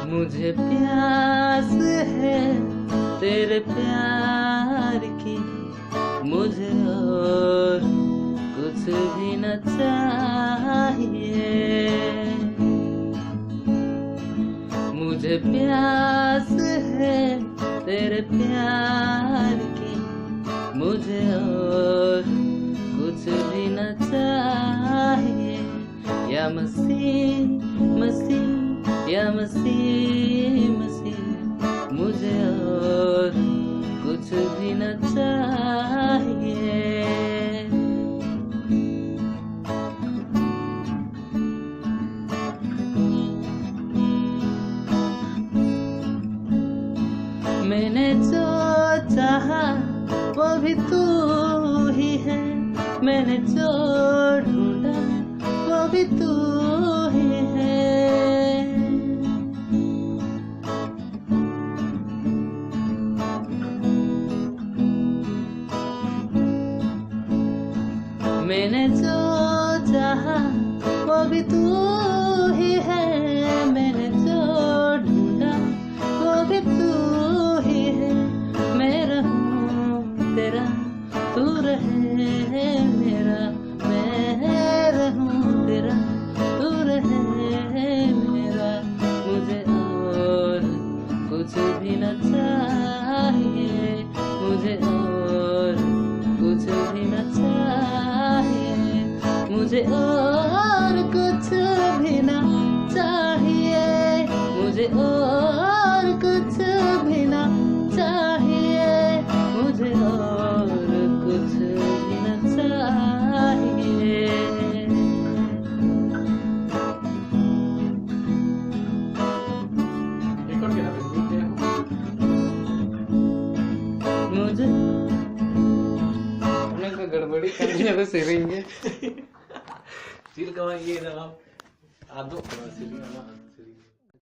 मुझे प्यास है तेरे प्यार की, मुझे और कुछ भी न चाहिए। मुझे प्यास है तेरे प्यार की, मुझे और कुछ भी न चाहिए। या मसीह मसीह, या मसीह मसीह, मुझे और कुछ भी न चाहिए। मैंने जो चाहा वो भी तू ही है, मैंने जो ढूंढा वो भी तू ही है। मैंने जो चाहा वो भी तू ही है, मैंने जो ढूंढा वो भी तू ही है। मैं रहूं तेरा, तू रहे मेरा, मैं रहूं तेरा, तू रहे मेरा। मुझे और कुछ भी न चाहिए, मुझे और कुछ भी न चाहिए, मुझे और कुछ भी न चाहिए, मुझे और कुछ भी न चाहिए, मुझे और कुछ भी न चाहिए। मुझे गड़बड़ी करने में सिरेंगे चिल कमाइए जनाब आदो